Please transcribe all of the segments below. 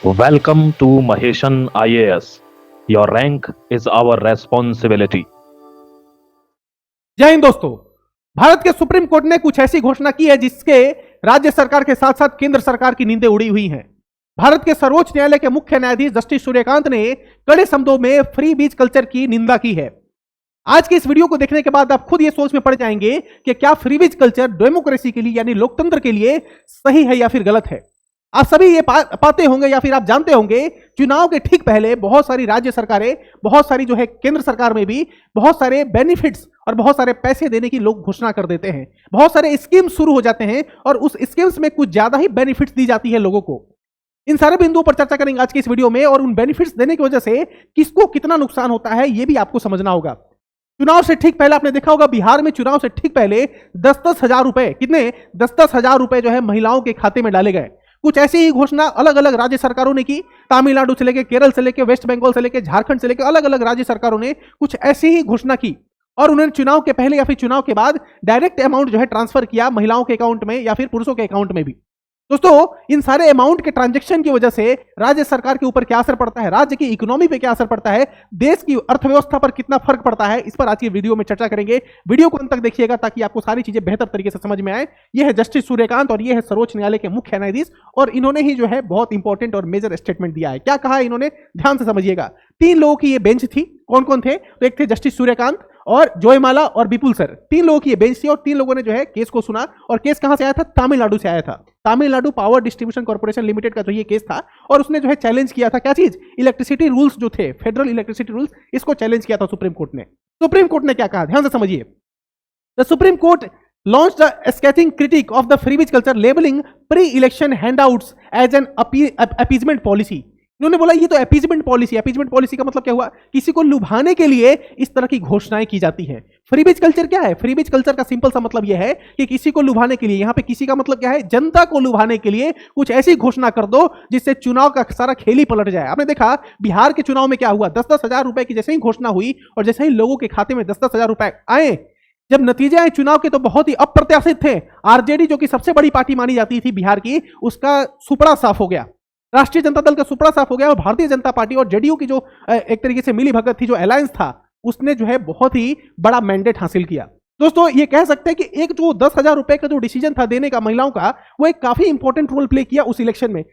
Welcome to Maheshan IAS. Your rank is our responsibility. जय हिंद दोस्तों। भारत के सुप्रीम कोर्ट ने कुछ ऐसी घोषणा की है जिसके राज्य सरकार के साथ साथ केंद्र सरकार की नींदें उड़ी हुई हैं। भारत के सर्वोच्च न्यायालय के मुख्य न्यायाधीश जस्टिस सूर्यकांत ने कड़े शब्दों में फ्री बीच कल्चर की निंदा की है। आज की इस वीडियो को देखने के बाद आप खुद ये सोच में पड़ जाएंगे कि क्या फ्री बीच कल्चर डेमोक्रेसी के लिए यानी लोकतंत्र के लिए सही है या फिर गलत है। आप सभी ये पाते होंगे या फिर आप जानते होंगे, चुनाव के ठीक पहले बहुत सारी राज्य सरकारें, बहुत सारी जो है केंद्र सरकार में भी बहुत सारे बेनिफिट्स और बहुत सारे पैसे देने की लोग घोषणा कर देते हैं। बहुत सारे स्कीम शुरू हो जाते हैं और उस स्कीम्स में कुछ ज्यादा ही बेनिफिट्स दी जाती है लोगों को। इन सारे बिंदुओं पर चर्चा करेंगे आज की इस वीडियो में और उन बेनिफिट्स देने की वजह से किसको कितना नुकसान होता है यह भी आपको समझना होगा। चुनाव से ठीक पहले आपने देखा होगा, बिहार में चुनाव से ठीक पहले 10-10 हजार रुपए, कितने 10-10 हजार रुपए जो है महिलाओं के खाते में डाले गए। कुछ ऐसी ही घोषणा अलग अलग राज्य सरकारों ने की। तमिलनाडु से लेकर, केरल से लेकर, वेस्ट बंगाल से लेकर, झारखंड से लेकर अलग अलग राज्य सरकारों ने कुछ ऐसी ही घोषणा की और उन्होंने चुनाव के पहले या फिर चुनाव के बाद डायरेक्ट अमाउंट जो है ट्रांसफर किया महिलाओं के अकाउंट में या फिर पुरुषों के अकाउंट में भी। दोस्तों, इन सारे अमाउंट के ट्रांजैक्शन की वजह से राज्य सरकार के ऊपर क्या असर पड़ता है, राज्य की इकोनॉमी पे क्या असर पड़ता है, देश की अर्थव्यवस्था पर कितना फर्क पड़ता है, इस पर आज की वीडियो में चर्चा करेंगे। वीडियो को अंत तक देखिएगा ताकि आपको सारी चीजें बेहतर तरीके से समझ में आए। यह है जस्टिस सूर्यकांत और यह है सर्वोच्च न्यायालय के मुख्य न्यायाधीश और इन्होंने ही जो है बहुत इंपॉर्टेंट और मेजर स्टेटमेंट दिया है। क्या कहा है इन्होंने, ध्यान से समझिएगा। 3 लोगों की ये बेंच थी। कौन कौन थे? तो एक थे जस्टिस सूर्यकांत और जयमाला और विपुल सर। 3 लोगों की ये बेंच थी और 3 लोगों ने जो है केस को सुना। और केस कहां से आया था? तमिलनाडु से आया था। Tamil Nadu power distribution corporation limited का जो ये केस था और उसने जो है चैलेंज किया था क्या चीज? इलेक्ट्रिसिटी रूल्स जो थे, फेडरल इलेक्ट्रिसिटी रूल्स, इसको चैलेंज किया था सुप्रीम कोर्ट ने। सुप्रीम कोर्ट ने क्या कहा, ध्यान से समझिए। The supreme court launched a scathing critique of the free speech culture, labeling pre-election handouts as an appeasement policy. इन्होंने बोला ये तो अपीजमेंट पॉलिसी। अपीजमेंट पॉलिसी का मतलब क्या हुआ? किसी को लुभाने के लिए इस तरह की घोषणाएं की जाती हैं। फ्री बीच कल्चर क्या है? फ्री बीच कल्चर का सिंपल सा मतलब यह है कि किसी को लुभाने के लिए, यहां पे किसी का मतलब क्या है? जनता को लुभाने के लिए कुछ ऐसी घोषणा कर दो जिससे चुनाव का सारा खेल ही पलट जाए। आपने देखा बिहार के चुनाव में क्या हुआ? 10-10 हजार रुपए की जैसे ही घोषणा हुई और जैसे ही लोगों के खाते में 10-10 हजार रुपए आए, जब नतीजे आए चुनाव के तो बहुत ही अप्रत्याशित थे। आरजेडी जो कि सबसे बड़ी पार्टी मानी जाती थी बिहार की, उसका सुपड़ा साफ हो गया। राष्ट्रीय जनता दल का सुपड़ा साफ हो गया और भारतीय जनता पार्टी और जेडीयू की जो एक तरीके से मिली भगत थी, जो अलायंस था, उसने जो है बहुत ही बड़ा मैंडेट हासिल किया। दोस्तों, ये कह सकते हैं कि एक जो 10 हजार रुपए का जो डिसीजन था देने का महिलाओं का, वो एक काफी इंपॉर्टेंट रोल प्ले किया उस इलेक्शन में।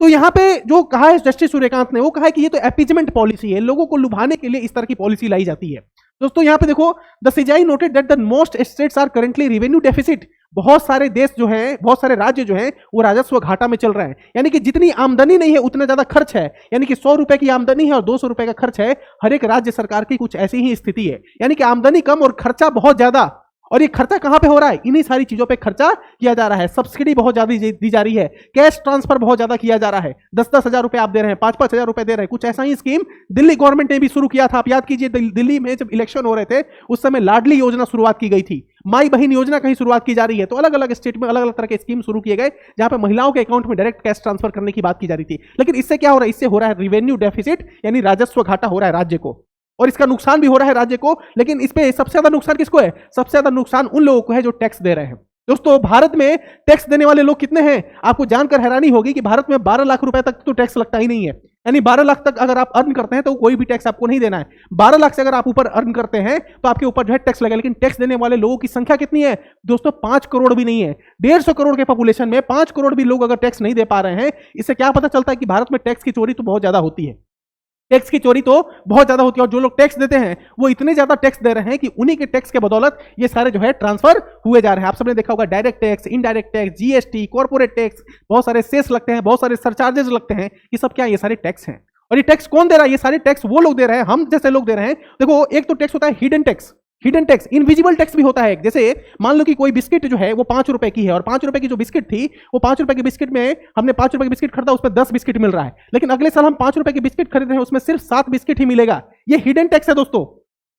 तो यहां पे जो कहा है जस्टिस सूर्यकांत ने, वो कहा है कि ये तो अपीजमेंट पॉलिसी है, लोगों को लुभाने के लिए इस तरह की पॉलिसी लाई जाती है। दोस्तों, यहां पे देखो, the CGI noted that the most states are currently revenue deficit. बहुत सारे देश जो है, बहुत सारे राज्य जो है वो राजस्व घाटा में चल रहे हैं। यानी कि जितनी आमदनी नहीं है उतना ज्यादा खर्च है। यानी कि 100 रुपए की आमदनी है और 200 रुपए का खर्च है। हर एक राज्य सरकार की कुछ ऐसी ही स्थिति है। यानी कि आमदनी कम और खर्चा बहुत ज्यादा। और ये खर्चा कहां पे हो रहा है? इन्हीं सारी चीजों पे खर्चा किया जा रहा है। सब्सिडी बहुत ज्यादा दी जा रही है, कैश ट्रांसफर बहुत ज्यादा किया जा रहा है। 10-10 हजार रुपए आप दे रहे हैं, 5-5 हजार रुपए दे रहे हैं। कुछ ऐसा ही स्कीम दिल्ली गवर्नमेंट ने भी शुरू किया था। आप याद कीजिए, दिल्ली में जब इलेक्शन हो रहे थे उस समय लाडली योजना शुरुआत की गई थी, माई बहन योजना कहीं शुरुआत की जा रही है। तो अलग अलग स्टेट में अलग अलग तरह के स्कीम शुरू किए गए जहां पे महिलाओं के अकाउंट में डायरेक्ट कैश ट्रांसफर करने की बात की जा रही थी। लेकिन इससे क्या हो रहा है? इससे हो रहा है रेवेन्यू डेफिसिट, यानी राजस्व घाटा हो रहा है राज्य को, और इसका नुकसान भी हो रहा है राज्य को। लेकिन इस पे सबसे ज्यादा नुकसान किसको है? सबसे ज्यादा नुकसान उन लोगों को है जो टैक्स दे रहे हैं। दोस्तों, भारत में टैक्स देने वाले लोग कितने हैं? आपको जानकर हैरानी होगी कि भारत में 12 लाख रुपए तक तो टैक्स लगता ही नहीं है। यानी 12 लाख तक अगर आप अर्न करते हैं तो कोई भी टैक्स आपको नहीं देना है। 12 लाख से अगर आप ऊपर अर्न करते हैं तो आपके ऊपर जो है टैक्स लगेगा। लेकिन टैक्स देने वाले लोगों की संख्या कितनी है? दोस्तों, 5 करोड़ भी नहीं है। 150 करोड़ के पॉपुलेशन में 5 करोड़ भी लोग अगर टैक्स नहीं दे पा रहे हैं, इससे क्या पता चलता है कि भारत में टैक्स की चोरी तो बहुत ज्यादा होती है। टैक्स की चोरी तो बहुत ज्यादा होती है और जो लोग टैक्स देते हैं वो इतने ज्यादा टैक्स दे रहे हैं कि उन्हीं के टैक्स के बदौलत ये सारे जो है ट्रांसफर हुए जा रहे हैं। आप सबने देखा होगा, direct tax, indirect tax, GST, corporate tax, बहुत सारे सेस लगते हैं, बहुत सारे सरचार्जेस लगते हैं। ये सब क्या? ये सारे टैक्स हैं। और ये टैक्स कौन दे रहा है? ये सारे टैक्स वो लोग दे रहे हैं, हम जैसे लोग दे रहे हैं। देखो, एक तो टैक्स होता है hidden tax, hidden tax, invisible tax भी होता है। जैसे मान लो कि कोई बिस्किट जो है वो 5 रुपए की है और 5 रुपए की जो बिस्किट थी, वो 5 रुपए की बिस्किट में हमने 5 रुपए की बिस्किट खरीदा, उसमें 10 बिस्किट मिल रहा है। लेकिन अगले साल हम 5 रुपए की बिस्किट खरीद रहे हैं, उसमें सिर्फ 7 बिस्किट ही मिलेगा। ये हिडन टैक्स है दोस्तों।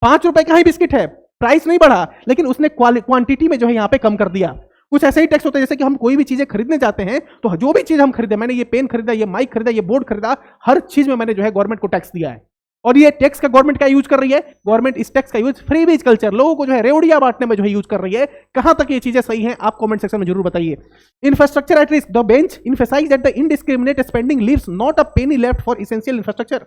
5 रुपए का ही बिस्किट है, प्राइस नहीं बढ़ा, लेकिन उसने क्वांटिटी में जो है यहाँ पे कम कर दिया। कुछ ऐसे ही टैक्स होते हैं जैसे कि हम कोई भी चीजें खरीदने जाते हैं तो जो भी चीज हम खरीदे, मैंने ये पेन खरीदा, ये माइक खरीदा, ये बोर्ड खरीदा, हर चीज में मैंने जो है गवर्नमेंट को टैक्स दिया है। और ये टैक्स का गवर्नमेंट क्या यूज कर रही है? गवर्नमेंट इस टैक्स का यूज फ्री बीज कल्चर, लोगों को जो है रेवड़िया बांटने में जो है यूज कर रही है। कहां तक ये चीजें सही हैं आप कमेंट सेक्शन में जरूर बताइए। Infrastructure at risk, the bench emphasises that the indiscriminate spending leaves not a penny left for essential infrastructure.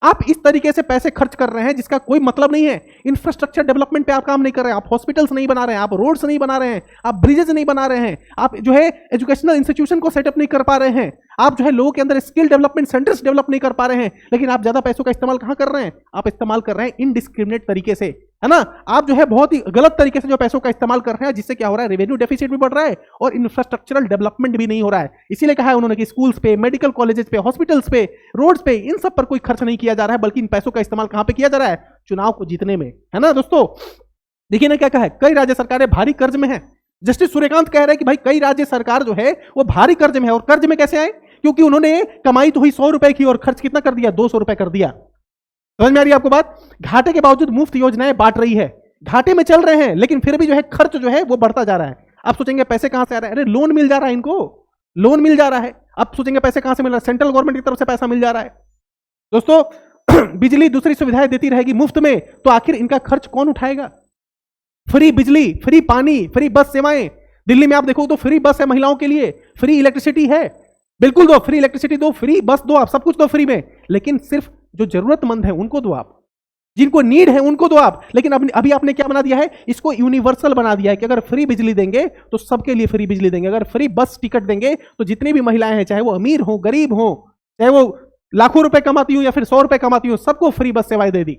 आप इस तरीके से पैसे खर्च कर रहे हैं जिसका कोई मतलब नहीं है। इंफ्रास्ट्रक्चर डेवलपमेंट पे आप काम नहीं कर रहे हैं, आप हॉस्पिटल्स नहीं बना रहे हैं, आप रोड्स नहीं बना रहे हैं, आप ब्रिजेस नहीं बना रहे हैं, आप जो है एजुकेशनल इंस्टीट्यूशन को सेटअप नहीं कर पा रहे हैं, आप जो है लोगों के अंदर स्किल डेवलपमेंट सेंटर्स डेवलप नहीं कर पा रहे हैं। लेकिन आप ज्यादा पैसों का इस्तेमाल कहां कर रहे हैं? आप इस्तेमाल कर रहे हैं इनडिस्क्रिमिनेट तरीके से, है ना। आप जो है बहुत ही गलत तरीके से जो पैसों का इस्तेमाल कर रहे हैं, जिससे क्या हो रहा है? रेवेन्यू डेफिसिट भी बढ़ रहा है और इंफ्रास्ट्रक्चरल डेवलपमेंट भी नहीं हो रहा है। इसीलिए कहा है उन्होंने कि स्कूल्स पे, मेडिकल कॉलेजेस पे, हॉस्पिटल्स पे, रोड्स पे, इन सब पर कोई खर्च नहीं किया जा रहा है, बल्कि इन पैसों का इस्तेमाल कहां पे किया जा रहा है? चुनाव को जीतने में, है ना दोस्तों। देखिए ना क्या कहा है, कई राज्य सरकारें भारी कर्ज में है। जस्टिस सूर्यकांत कह रहे हैं कि भाई कई राज्य सरकार जो है वो भारी कर्ज में है। और कर्ज में कैसे आए? क्योंकि उन्होंने कमाई तो हुई 100 रुपए की और खर्च कितना कर दिया? 200 रुपए कर दिया। समझ में आ रही है आपको बात? घाटे के बावजूद मुफ्त योजनाएं बांट रही है, घाटे में चल रहे हैं, लेकिन फिर भी जो है खर्च जो है वो बढ़ता जा रहा है। आप सोचेंगे पैसे कहां से आ रहे हैं? अरे लोन मिल जा रहा है इनको, लोन मिल जा रहा है। आप सोचेंगे पैसे कहां से मिल रहा है? सेंट्रल गवर्नमेंट की तरफ से पैसा मिल जा रहा है। दोस्तों बिजली दूसरी सुविधाएं देती रहेगी मुफ्त में, तो आखिर इनका खर्च कौन उठाएगा? फ्री बिजली, फ्री पानी, फ्री बस सेवाएं। दिल्ली में आप देखो तो फ्री बस है महिलाओं के लिए, फ्री इलेक्ट्रिसिटी है, बिल्कुल दो, फ्री इलेक्ट्रिसिटी दो, फ्री बस दो, आप सब कुछ दो फ्री में। लेकिन सिर्फ जो जरूरतमंद है उनको दो, आप जिनको नीड है उनको दो आप। लेकिन अभी आपने क्या बना दिया है? इसको यूनिवर्सल बना दिया है कि अगर फ्री बिजली देंगे तो सबके लिए फ्री बिजली देंगे, अगर फ्री बस टिकट देंगे तो जितनी भी महिलाएं हैं, चाहे वो अमीर हो, गरीब हो, चाहे वो लाखों रुपए कमाती हो या फिर 100 रुपए कमाती हो, सबको फ्री बस सेवाएं दे दी।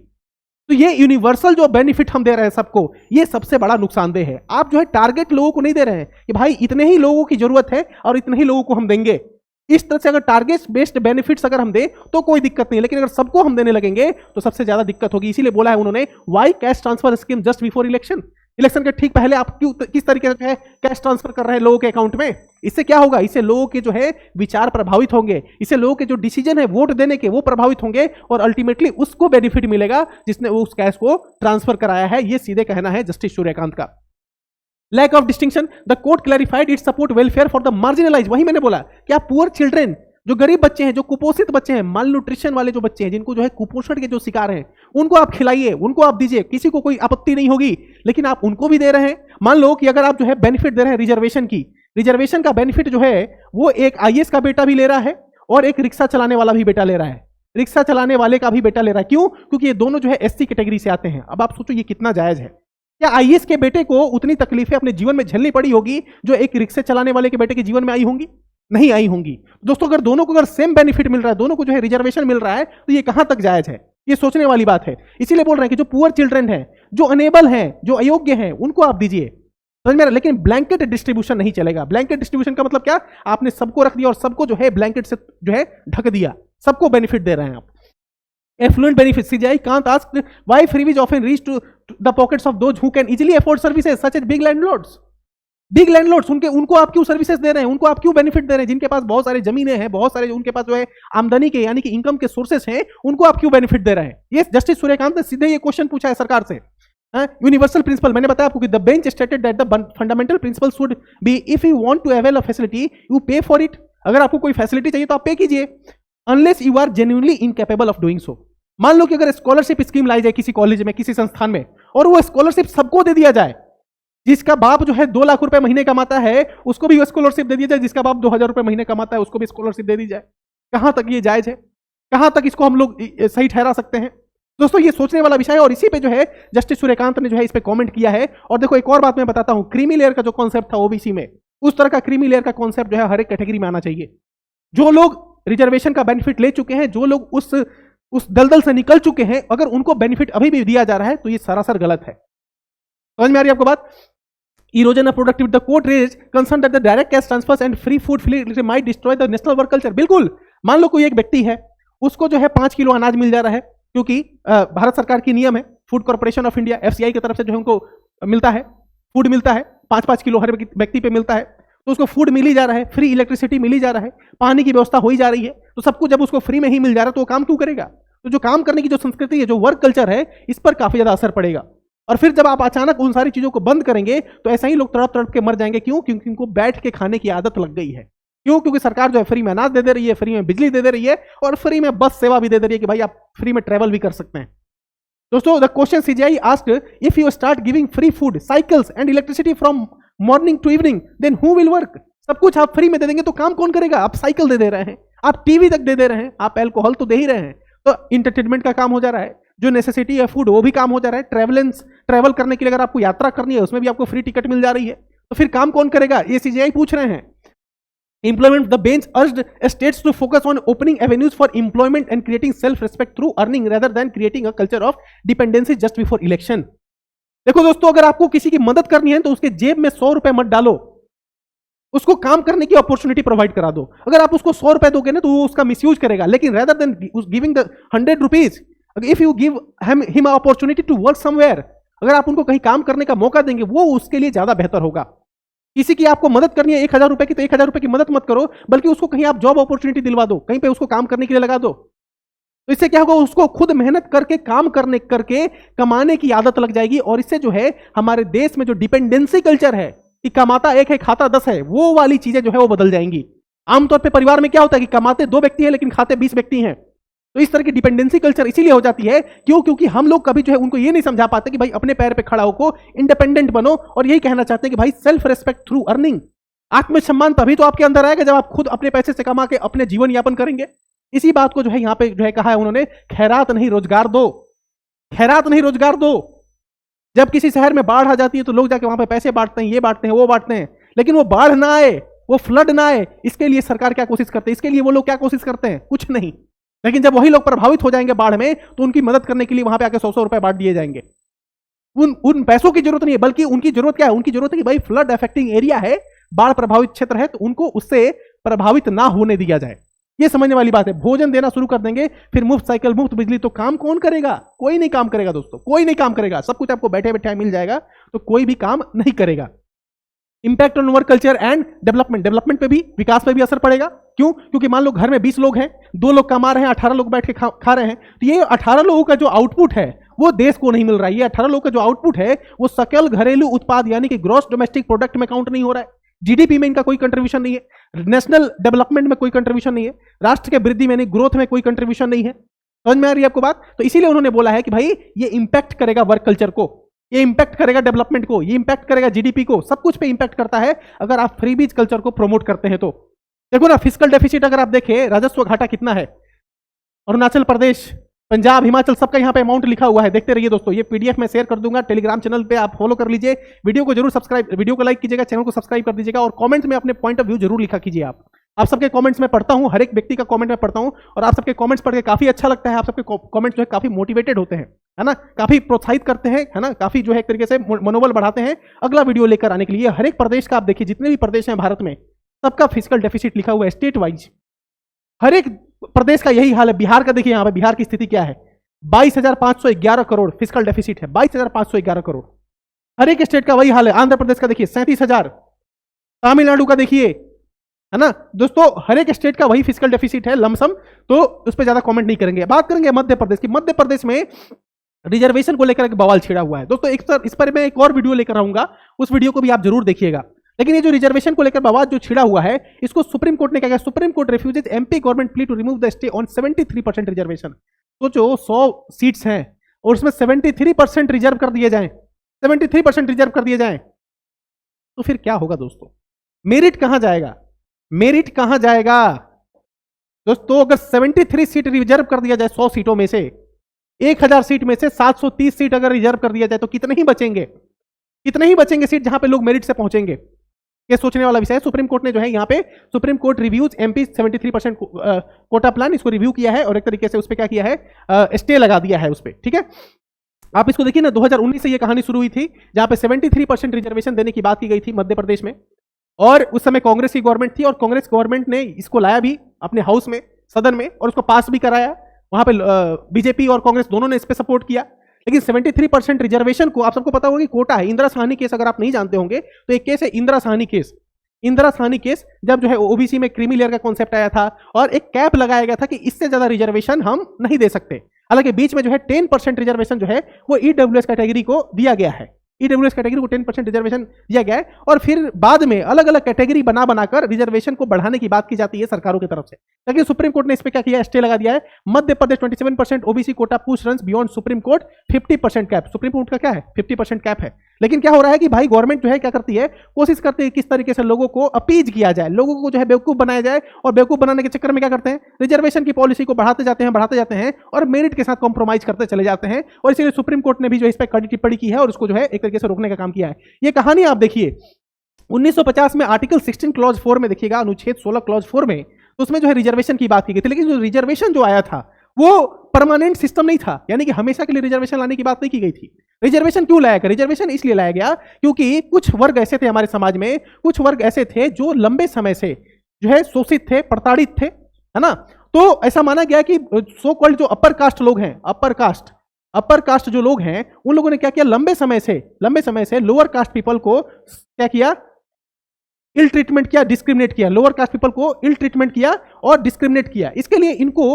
तो ये यूनिवर्सल जो बेनिफिट हम दे रहे हैं सबको, ये सबसे बड़ा नुकसानदेह है। आप जो है टारगेट लोगों को नहीं दे रहे हैं कि भाई इतने ही लोगों की जरूरत है और इतने ही लोगों को हम देंगे। इस तरह से अगर टारगेट बेस्ड बेनिफिट्स अगर हम दें तो कोई दिक्कत नहीं, लेकिन अगर सबको हम देने लगेंगे तो सबसे ज्यादा दिक्कत होगी। इसीलिए बोला है उन्होंने, why cash transfer scheme just before election. Election के ठीक पहले आप क्यों किस तरीके से है कैश ट्रांसफर कर रहे हैं लोगों के अकाउंट में? इससे क्या होगा? इससे लोगों के जो है विचार प्रभावित होंगे, इससे लोगों के जो डिसीजन है वोट देने के वो प्रभावित होंगे और अल्टीमेटली उसको बेनिफिट मिलेगा जिसने उस कैश को ट्रांसफर कराया है। ये सीधे कहना है जस्टिस सूर्यकांत का। Lack of distinction, the court clarified its support welfare for the marginalise. वही मैंने बोला, क्या पुअर चिल्ड्रेन, जो गरीब बच्चे हैं, जो कुपोषित बच्चे हैं, माल न्यूट्रिशन वाले जो बच्चे हैं, जिनको जो है कुपोषण के जो शिकार हैं, उनको आप खिलाइए, उनको आप दीजिए, किसी को कोई आपत्ति नहीं होगी। लेकिन आप उनको भी दे रहे हैं। मान लो कि अगर आप जो है बेनिफिट दे रहे हैं रिजर्वेशन की, रिजर्वेशन का बेनिफिट जो है वो एक आईएएस का बेटा भी ले रहा है और एक रिक्शा चलाने वाला भी बेटा ले रहा है, रिक्शा चलाने वाले का भी बेटा ले रहा है। क्यों? क्योंकि ये दोनों जो है एससी कैटेगरी से आते हैं। अब आप सोचो ये कितना जायज है। क्या आईएएस के बेटे को उतनी तकलीफें अपने जीवन में झेलनी पड़ी होगी जो एक रिक्शा चलाने वाले के बेटे के जीवन में आई होंगी? नहीं आई होंगी। दोस्तों अगर दोनों को अगर सेम बेनिफिट मिल रहा है, दोनों को जो है रिजर्वेशन मिल रहा है, तो ये कहां तक जायज है? ये सोचने वाली बात है। इसीलिए बोल रहे हैं कि जो पुअर चिल्ड्रन है, जो अनेबल हैं, जो अयोग्य हैं, उनको आप दीजिए, समझ में। लेकिन ब्लैंकेट डिस्ट्रीब्यूशन नहीं चलेगा। ब्लैंकेट डिस्ट्रीब्यूशन का मतलब क्या? आपने सबको रख दिया और सबको जो है ब्लैंकेट से जो है ढक दिया, सबको बेनिफिट दे रहे हैं आप। Affluent benefits. CJI Kant asked why freebies often reach to the pockets of those who can easily afford services such as big landlords. Big landlords, उनको आप क्यों सर्विसेज दे रहे हैं, उनको आप क्यों बेनिफिट दे रहे हैं? जिनके पास बहुत सारी जमीनें हैं, बहुत सारे उनके पास जो है आमदनी के यानी कि इनकम के सोर्सेस हैं, उनको आप क्यों बेनिफिट दे रहे हैं? ये जस्टिस सूर्यकांत ने सीधे ये क्वेश्चन पूछा है सरकार से। यूनिवर्सल प्रिंसिपल, मैंने बताया आपको कि the bench stated that the fundamental principle should be if you want to avail a facility you pay for it. अगर आपको कोई फैसिलिटी चाहिए तो आप पे कीजिए, unless you are genuinely incapable of doing so. मान लो कि अगर स्कॉलरशिप स्कीम लाई जाए किसी कॉलेज में, किसी संस्थान में, और वो स्कॉलरशिप सबको दे दिया जाए, जिसका बाप जो है 2 लाख रुपए महीने कमाता है उसको भी स्कॉलरशिप दे दी जाए, जिसका बाप 2000 रुपए महीने कमाता है उसको भी स्कॉलरशिप दे दी जाए, कहां तक ये जायज है? कहां तक इसको हम लोग सही ठहरा सकते हैं? दोस्तों ये सोचने वाला विषय है और इसी पे जो है जस्टिस सूर्यकांत ने जो है इस पे कमेंट किया है। और देखो एक और बात मैं बताता हूं, क्रीमी लेयर का जो कॉन्सेप्ट था ओबीसी में, उस तरह का क्रीमी लेयर का कॉन्सेप्ट जो है हर एक कैटेगरी में आना चाहिए। जो लोग रिजर्वेशन का बेनिफिट ले चुके हैं, जो लोग उस दलदल से निकल चुके हैं, अगर उनको बेनिफिट अभी भी दिया जा रहा है तो ये सरासर गलत है। समझ में आ रही है आपको बात? Erosion of productivity. The court raised concern that the direct cash transfers and free food facility might destroy the national work culture. बिल्कुल, मान लो कोई एक व्यक्ति है, उसको जो है 5 किलो अनाज मिल जा रहा है, क्योंकि भारत सरकार की नियम है, food corporation of India FCI की तरफ से जो है उनको मिलता है, फूड मिलता है, 5-5 किलो हर व्यक्ति पे मिलता है, तो उसको फूड मिल ही जा रहा है, फ्री इलेक्ट्रिसिटी मिल ही जा रहा है, पानी की व्यवस्था हो ही जा रही है, तो सबको जब उसको फ्री में ही मिल जा रहा है तो वो काम क्यों करेगा? तो जो काम करने की जो संस्कृति है, जो वर्क कल्चर है, इस पर काफी ज्यादा असर पड़ेगा। और फिर जब आप अचानक उन सारी चीजों को बंद करेंगे तो ऐसा ही लोग तड़प तड़प के मर जाएंगे। क्यों? क्योंकि उनको बैठ के खाने की आदत लग गई है। क्यों? क्योंकि सरकार जो है फ्री में अनाज दे रही है, फ्री में बिजली दे रही है और फ्री में बस सेवा भी दे रही है कि भाई आप फ्री में ट्रेवल भी कर सकते हैं। दोस्तों, the question CGI asked, if you start giving free food, cycles and electricity from morning to evening, then who will work? सब कुछ आप फ्री में दे देंगे तो काम कौन करेगा? आप साइकिल दे रहे हैं, आप टीवी तक दे रहे हैं, आप अल्कोहल तो दे ही रहे हैं, तो इंटरटेनमेंट का काम हो जा रहा है, जो नेसेसिटी है फूड वो भी काम हो जा रहा है, ट्रेवल करने के लिए अगर आपको यात्रा करनी है उसमें भी आपको फ्री टिकट मिल जा रही है, तो फिर काम कौन करेगा? ये सीजीआई पूछ रहे हैं। Employment, the bench urged states to focus on opening avenues for employment and creating self-respect through earning rather than creating a culture of dependency just before election. देखो दोस्तों, अगर आपको किसी की मदद करनी है तो उसके जेब में 100 रुपए मत डालो, उसको काम करने की अपॉर्चुनिटी प्रोवाइड करा दो। अगर आप उसको 100 रुपए दोगे ना तो वो उसका मिसयूज करेगा, लेकिन rather than giving the 100 rupees, if you give him opportunity to work somewhere, अगर आप उनको कहीं काम करने का मौका देंगे वो उसके लिए ज्यादा बेहतर होगा। किसी की आपको मदद करनी है 1000 रुपए की, तो 1000 रुपए की मदद मत करो, बल्कि उसको कहीं आप जॉब अपॉर्चुनिटी दिलवा दो, कहीं पे उसको काम करने के लिए लगा दो। तो इससे क्या होगा? उसको खुद मेहनत करके काम करके कमाने की आदत लग जाएगी, और इससे जो है हमारे देश में जो डिपेंडेंसी कल्चर है कि कमाता एक है खाता 10 है, वो वाली चीजें जो है वो बदल जाएंगी। आमतौर पर परिवार में क्या होता है कि कमाते 2 व्यक्ति हैं लेकिन खाते 20 व्यक्ति हैं। तो इस तरह की डिपेंडेंसी कल्चर इसीलिए हो जाती है, क्यों? क्योंकि हम लोग कभी जो है उनको ये नहीं समझा पाते कि भाई अपने पैर पे खड़ा होकर इंडिपेंडेंट बनो, और यही कहना चाहते हैं कि भाई सेल्फ रेस्पेक्ट थ्रू अर्निंग। आत्मसम्मान तभी तो आपके अंदर आएगा जब आप खुद अपने पैसे से कमा के अपने जीवन यापन करेंगे। इसी बात को जो है यहाँ पे जो है कहा है उन्होंने, खैरात नहीं रोजगार दो, खैरात नहीं रोजगार दो। जब किसी शहर में बाढ़ आ जाती है तो लोग जाके वहां पे पैसे बांटते हैं, ये बांटते हैं, वो बांटते हैं, लेकिन वो बाढ़ ना आए, वो फ्लड ना आए, इसके लिए सरकार क्या कोशिश करते हैं? इसके लिए वो लोग क्या कोशिश करते हैं? कुछ नहीं। लेकिन जब वही लोग प्रभावित हो जाएंगे बाढ़ में तो उनकी मदद करने के लिए वहां पे आके 100-100 रुपए बांट दिए जाएंगे। उन पैसों की जरूरत नहीं है, बल्कि उनकी जरूरत क्या है? उनकी जरूरत है कि भाई फ्लड अफेक्टिंग एरिया है, बाढ़ प्रभावित क्षेत्र है, तो उनको उससे प्रभावित ना होने दिया जाए। ये समझने वाली बात है। भोजन देना शुरू कर देंगे, फिर मुफ्त साइकिल, मुफ्त बिजली, तो काम कौन करेगा? कोई नहीं काम करेगा दोस्तों, कोई नहीं काम करेगा। सब कुछ आपको बैठे बैठे मिल जाएगा तो कोई भी काम नहीं करेगा। Impact on work culture and development, development पे भी, विकास पे भी असर पड़ेगा। क्यों? क्योंकि मान लो घर में 20 लोग हैं, 2 लोग कमा रहे हैं, 18 लोग बैठ के खा रहे हैं, तो ये 18 लोगों का जो आउटपुट है वो देश को नहीं मिल रहा है। ये 18 लोगों का जो आउटपुट है वो सकल घरेलू उत्पाद यानी कि ग्रॉस डोमेस्टिक प्रोडक्ट में काउंट नहीं हो रहा है। जीडीपी में इनका कोई कंट्रीब्यूशन नहीं है, नेशनल डेवलपमेंट में कोई कंट्रीब्यूशन नहीं है, राष्ट्र के वृद्धि में, ग्रोथ में कोई कंट्रीब्यूशन नहीं है। समझ में आ रही है आपको बात? तो इसीलिए उन्होंने बोला है कि भाई ये इंपैक्ट करेगा वर्क कल्चर को, ये इंपैक्ट करेगा डेवलपमेंट को, ये इंपैक्ट करेगा जीडीपी को, सब कुछ पे इंपैक्ट करता है अगर आप फ्रीबीज कल्चर को प्रमोट करते हैं तो। देखो ना, फिस्कल डेफिसिट अगर आप देखें, राजस्व घाटा कितना है, अरुणाचल प्रदेश, पंजाब, हिमाचल, सबका यहाँ पे अमाउंट लिखा हुआ है। देखते रहिए दोस्तों, ये पीडीएफ में शेयर कर दूंगा, टेलीग्राम चैनल पे आप फॉलो कर लीजिए। वीडियो को जरूर सब्सक्राइब, वीडियो को लाइक कीजिएगा, चैनल को सब्सक्राइब कर दीजिएगा, और कमेंट में अपने पॉइंट ऑफ व्यू जरूर लिखा कीजिए। आप सबके कमेंट्स में पढ़ता हूं, हर एक व्यक्ति का कमेंट में पढ़ता हूं, और आप सबके कमेंट्स पढ़ के काफी अच्छा लगता है। आप सबके कमेंट्स जो है काफी मोटिवेटेड होते हैं, है ना, काफी प्रोत्साहित करते हैं, है ना, काफी जो है एक तरीके से मनोबल बढ़ाते हैं अगला वीडियो लेकर आने के लिए। हर एक प्रदेश का आप देखिए, जितने भी प्रदेश हैं भारत में, सबका फिस्कल डेफिसिट लिखा हुआ है स्टेट वाइज। हर एक प्रदेश का यही हाल है। बिहार का देखिए, यहाँ पे बिहार की स्थिति क्या है, 22,511 करोड़ फिस्कल डेफिसिट है, 22,511 करोड़। हर एक स्टेट का वही हाल है। आंध्र प्रदेश का देखिए 37,000, तमिलनाडु का देखिए, है ना दोस्तों, हर एक स्टेट का वही फिस्कल डेफिसिट है लमसम, तो उस पर ज्यादा कमेंट नहीं करेंगे। बात करेंगे मध्य प्रदेश की। मध्य प्रदेश में रिजर्वेशन को लेकर एक बवाल छिड़ा हुआ है दोस्तों। इस पर मैं एक और वीडियो लेकर आऊंगा, उस वीडियो को भी आप जरूर देखिएगा। लेकिन ये जो रिजर्वेशन को लेकर बवाल जो छिड़ा हुआ है, इसको सुप्रीम कोर्ट ने क्या किया? Supreme court refuses MP government plea to remove the stay on 73% reservation. तो जो 100 सीट्स हैं और उसमें 73% रिजर्व कर दिए जाएं, 73% रिजर्व कर दिए जाएं, तो फिर क्या होगा दोस्तों? मेरिट कहां जाएगा? मेरिट कहां जाएगा दोस्तों? अगर 73 सीट रिजर्व कर दिया जाए 100 सीटों में से, 1000 सीट में से 730 सीट अगर रिजर्व कर दिया जाए तो कितने ही बचेंगे? कितने ही बचेंगे सीट जहां पे लोग मेरिट से पहुंचेंगे? ये सोचने वाला विषय है। सुप्रीम कोर्ट ने जो है यहाँ पे, supreme court reviews MP 73% quota plan, इसको रिव्यू किया है और एक तरीके से उस पर क्या किया है, स्टे लगा दिया है उस पर। ठीक है, आप इसको देखिए ना, 2019 से ये कहानी शुरू हुई थी जहां पे 73% रिजर्वेशन देने की बात की गई थी मध्य प्रदेश में, और उस समय कांग्रेस की गवर्नमेंट थी, और कांग्रेस गवर्नमेंट ने इसको लाया भी अपने हाउस में, सदन में, और उसको पास भी कराया। वहां पे बीजेपी और कांग्रेस दोनों ने इस पर सपोर्ट किया। लेकिन 73% रिजर्वेशन को, आप सबको पता होगा कि कोटा है, इंदिरा साहनी केस अगर आप नहीं जानते होंगे तो एक केस है इंदिरा साहनी केस। इंदिरा साहनी केस जब जो है ओबीसी में क्रीमी लेयर का कॉन्सेप्ट आया था और एक कैप लगाया गया था कि इससे ज्यादा रिजर्वेशन हम नहीं दे सकते। हालांकि बीच में जो है 10% रिजर्वेशन जो है वो ईडब्ल्यूएस कैटेगरी को दिया गया है। ईडब्ल्यूएस कैटेगरी को 10% रिजर्वेशन दिया गया है और फिर बाद में अलग अलग कैटेगरी बनाकर रिजर्वेशन को बढ़ाने की बात की जाती है सरकारों की तरफ से। लेकिन सुप्रीम कोर्ट ने इस पे क्या किया, स्टे लगा दिया है। Madhya Pradesh 27% OBC Kota push runs beyond supreme court 50% cap. Supreme court का क्या है, 50% कैप है। लेकिन क्या हो रहा है कि भाई गवर्नमेंट जो है क्या करती है, कोशिश करती है किस तरीके से लोगों को अपीज किया जाए, लोगों को जो है बेवकूफ बनाया जाए, और बेवकूफ बनाने के चक्कर में क्या करते हैं, रिजर्वेशन की पॉलिसी को बढ़ाते जाते हैं और मेरिट के साथ कॉम्प्रोमाइज करते चले जाते हैं। और इसीलिए सुप्रीम कोर्ट ने भी जो इस पर कड़ी टिप्पणी की है और उसको जो है एक तरीके से रोकने का काम किया है। ये कहानी आप देखिए 1950 में आर्टिकल 16 क्लॉज 4 में देखिएगा, अनुच्छेद 16 क्लॉज 4 में, तो उसमें जो है रिजर्वेशन की बात की गई थी। लेकिन जो रिजर्वेशन जो आया था वो परमानेंट सिस्टम नहीं था, यानी कि हमेशा के लिए रिजर्वेशन लाने की बात नहीं की गई थी। रिजर्वेशन क्यों लाया गया? रिजर्वेशन इसलिए लाया गया क्योंकि कुछ वर्ग ऐसे थे हमारे समाज में, कुछ वर्ग ऐसे थे जो लंबे समय से जो है शोषित थे, प्रताड़ित थे, है ना। तो ऐसा माना गया कि सो कॉल्ड जो अपर कास्ट लोग हैं, अपर कास्ट जो लोग हैं, उन लोगों ने क्या किया, लंबे समय से लोअर कास्ट पीपल को क्या किया, इल ट्रीटमेंट किया, डिस्क्रिमिनेट किया, लोअर कास्ट पीपल को इल ट्रीटमेंट किया और डिस्क्रिमिनेट किया। इसके लिए इनको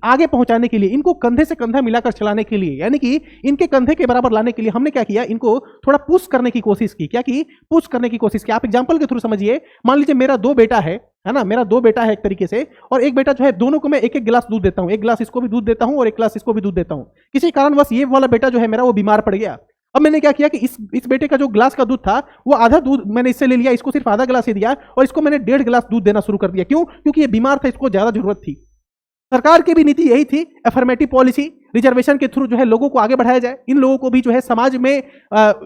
आगे पहुंचाने के लिए, इनको कंधे से कंधा मिलाकर चलाने के लिए, यानी कि इनके कंधे के बराबर लाने के लिए हमने क्या किया, इनको थोड़ा पुश करने की कोशिश की। क्या की? पुश करने की कोशिश की। आप एग्जांपल के थ्रू समझिए। मान लीजिए मेरा 2 बेटा है ना, मेरा 2 बेटा है एक तरीके से, और एक बेटा जो है, दोनों को मैं एक एक गिलास दूध देता हूं, एक गिलास इसको भी दूध देता हूं और एक गिलास इसको भी दूध देता हूं। किसी कारणवश ये वाला बेटा जो है मेरा, वो बीमार पड़ गया। अब मैंने क्या किया कि इस बेटे का जो ग्लास का दूध था, वो आधा दूध मैंने इससे ले लिया, इसको सिर्फ आधा गिलास ही दिया, और इसको मैंने 1.5 गिलास दूध देना शुरू कर दिया। क्यों? क्योंकि ये बीमार था, इसको ज्यादा जरूरत थी। सरकार की भी नीति यही थी, अफर्मेटिव पॉलिसी, रिजर्वेशन के थ्रू जो है लोगों को आगे बढ़ाया जाए, इन लोगों को भी जो है समाज में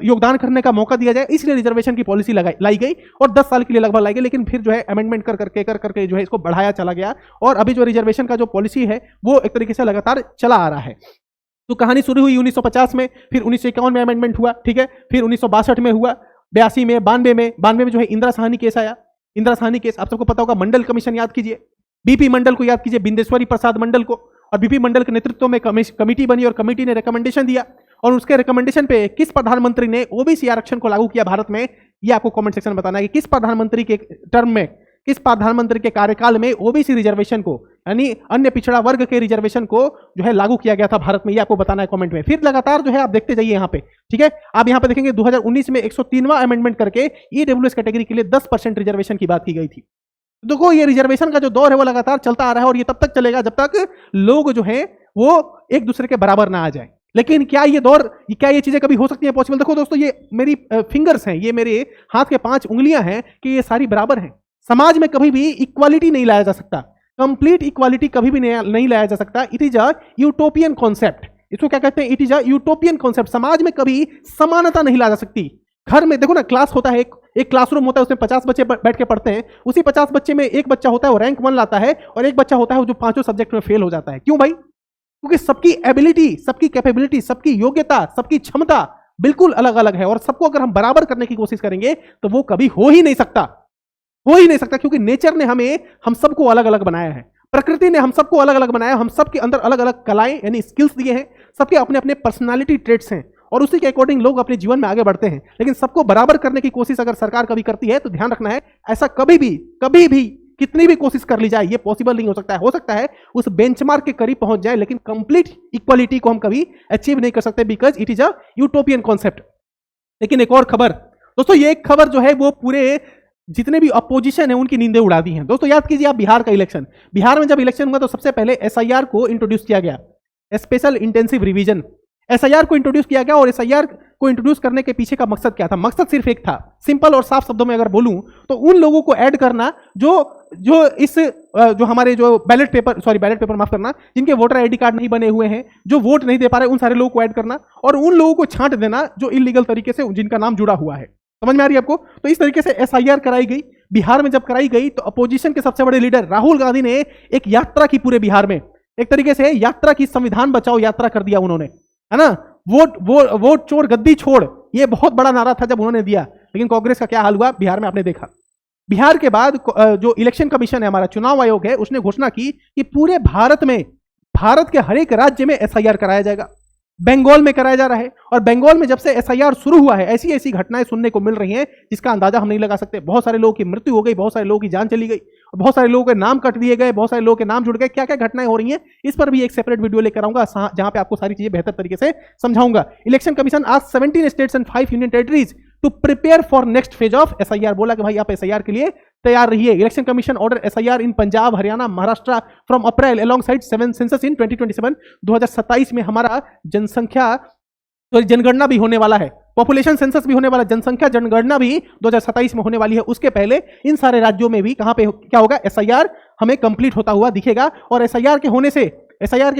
योगदान करने का मौका दिया जाए, इसलिए रिजर्वेशन की पॉलिसी लाई गई और 10 साल के लिए लगभग लाई गई। लेकिन फिर जो है अमेंडमेंट कर करके जो है इसको बढ़ाया चला गया, और अभी जो रिजर्वेशन का जो पॉलिसी है वो एक तरीके से लगातार चला आ रहा है। तो कहानी शुरू हुई 1950 में, फिर 1951 में अमेंडमेंट हुआ, ठीक है, फिर 1962 में हुआ, 82 में, 92 में जो है इंदिरा साहनी केस आया। इंदिरा साहनी केस आप सबको पता होगा। मंडल कमीशन याद कीजिए, बीपी मंडल को याद कीजिए, बिंदेश्वरी प्रसाद मंडल को, और बीपी मंडल के नेतृत्व में कमेटी बनी और कमेटी ने रिकमेंडेशन दिया, और उसके रिकमेंडेशन पे किस प्रधानमंत्री ने ओबीसी आरक्षण को लागू किया भारत में, ये आपको कमेंट सेक्शन में बताना है कि किस प्रधानमंत्री के टर्म में, किस प्रधानमंत्री के कार्यकाल में ओबीसी रिजर्वेशन को, यानी अन्य पिछड़ा वर्ग के रिजर्वेशन को जो है लागू किया गया था भारत में, ये आपको बताना है कमेंट में। फिर लगातार जो है आप देखते जाइए यहाँ पे, ठीक है। आप यहाँ पे देखेंगे 2019 में 103वां अमेंडमेंट करके ईडब्ल्यूएस कैटेगरी के लिए 10% रिजर्वेशन की बात की गई थी। देखो ये रिजर्वेशन का जो दौर है वो लगातार चलता आ रहा है, और ये तब तक चलेगा जब तक लोग जो है वो एक दूसरे के बराबर ना आ जाए। लेकिन क्या ये दौर, क्या ये चीजें कभी हो सकती है पॉसिबल? देखो दोस्तों, ये मेरी फिंगर्स हैं, ये मेरे हाथ के 5 उंगलियां हैं कि ये सारी बराबर हैं। समाज में कभी भी इक्वालिटी नहीं लाया जा सकता, कंप्लीट इक्वालिटी कभी भी नहीं लाया जा सकता। It is a utopian concept. इसको क्या कहते हैं? It is a utopian concept. समाज में कभी समानता नहीं ला जा सकती। घर में देखो ना, क्लास होता है, एक क्लासरूम होता है, उसमें 50 बच्चे बैठ के पढ़ते हैं। उसी 50 बच्चे में एक बच्चा होता है वो रैंक 1 लाता है, और एक बच्चा होता है वो जो 5 सब्जेक्ट में फेल हो जाता है। क्यों भाई? क्योंकि सबकी एबिलिटी, सबकी कैपेबिलिटी, सबकी योग्यता, सबकी क्षमता बिल्कुल अलग अलग है, और सबको अगर हम बराबर करने की कोशिश करेंगे तो वो कभी हो ही नहीं सकता, क्योंकि नेचर ने हम सबको अलग अलग बनाया है, प्रकृति ने हम सबको अलग अलग बनाया, हम सबके अंदर अलग अलग कलाएं यानी स्किल्स दिए हैं, सबके अपने अपने पर्सनालिटी ट्रेट्स हैं, और उसी के अकॉर्डिंग लोग अपने जीवन में आगे बढ़ते हैं। लेकिन सबको बराबर करने की कोशिश अगर सरकार कभी करती है तो ध्यान रखना है, ऐसा कभी भी कितनी भी कोशिश कर ली जाए ये पॉसिबल नहीं हो सकता है। हो सकता है उस बेंचमार्क के करीब पहुंच जाए, लेकिन कंप्लीट इक्वालिटी को हम कभी अचीव नहीं कर सकते, because it is a utopian concept. लेकिन एक और खबर दोस्तों, ये एक खबर जो है वो पूरे जितने भी अपोजिशन है उनकी नींदें उड़ा दी हैं। दोस्तों याद कीजिए आप बिहार का इलेक्शन, बिहार में जब इलेक्शन हुआ तो सबसे पहले एसआईआर को इंट्रोड्यूस किया गया, स्पेशल इंटेंसिव रिवीजन। एसआईआर को इंट्रोड्यूस किया गया, और एसआईआर को इंट्रोड्यूस करने के पीछे का मकसद क्या था? मकसद सिर्फ एक था, सिंपल और साफ शब्दों में अगर बोलूं तो उन लोगों को ऐड करना जो हमारे जो बैलेट पेपर माफ करना, जिनके वोटर आईडी कार्ड नहीं बने हुए हैं, जो वोट नहीं दे पा रहे, उन सारे लोगों को ऐड करना, और उन लोगों को छांट देना जो इलीगल तरीके से जिनका नाम जुड़ा हुआ है। समझ में आ रही है आपको? तो इस तरीके से एसआईआर कराई गई। बिहार में जब कराई गई तो अपोजिशन के सबसे बड़े लीडर राहुल गांधी ने एक यात्रा की, पूरे बिहार में एक तरीके से यात्रा की, संविधान बचाओ यात्रा कर दिया उन्होंने, है ना। वोट चोर गद्दी छोड़, ये बहुत बड़ा नारा था जब उन्होंने दिया। लेकिन कांग्रेस का क्या हाल हुआ बिहार में आपने देखा। बिहार के बाद जो इलेक्शन कमीशन है, हमारा चुनाव आयोग है, उसने घोषणा की कि पूरे भारत में, भारत के हर एक राज्य में एसआईआर कराया जाएगा। बंगाल में कराया जा रहा है, और बंगाल में जब से एसआईआर शुरू हुआ है ऐसी ऐसी घटनाएं सुनने को मिल रही हैं जिसका अंदाजा हम नहीं लगा सकते। बहुत सारे लोगों की मृत्यु हो गई, बहुत सारे लोगों की जान चली गई, बहुत सारे लोगों के नाम कट दिए गए, बहुत सारे लोगों के नाम जुड़ गए, क्या क्या घटनाएं हो रही हैं, इस पर भी एक सेपरेट वीडियो लेकर आऊंगा जहां पे आपको सारी चीजें बेहतर तरीके से समझाऊंगा। इलेक्शन कमीशन आज 17 states and 5 union territories to prepare for next phase of SIR. बोला कि भाई आप एसआईआर के लिए तैयार रहिए। Election commission order SIR in Punjab, Haryana, Maharashtra from April along side 7 census in 2027। 2027 में हमारा जनसंख्या तो जनगणना भी होने वाला है, पॉपुलेशन सेंसस भी होने वाला, जनसंख्या जनगणना भी 2027 में होने वाली है। उसके पहले इन सारे राज्यों में भी कहां पे क्या होगा, एसआईआर हमें कंप्लीट होता हुआ दिखेगा। और एसआईआर के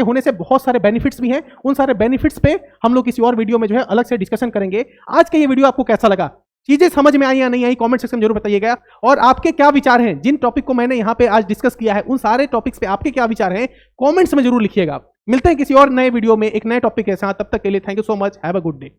होने से बहुत सारे बेनिफिट्स भी हैं। उन सारे बेनिफिट्स पे हम लोग किसी और वीडियो में जो है अलग से डिस्कशन करेंगे। आज का ये वीडियो आपको कैसा लगा, चीजें समझ में आई या नहीं आई, कमेंट सेक्शन में जरूर बताइएगा। और आपके क्या विचार हैं जिन टॉपिक को मैंने यहाँ पे आज डिस्कस किया है, उन सारे टॉपिक्स पे आपके क्या विचार हैं कमेंट्स में जरूर लिखिएगा। मिलते हैं किसी और नए वीडियो में एक नए टॉपिक के साथ, तब तक के लिए thank you so much, have a good day.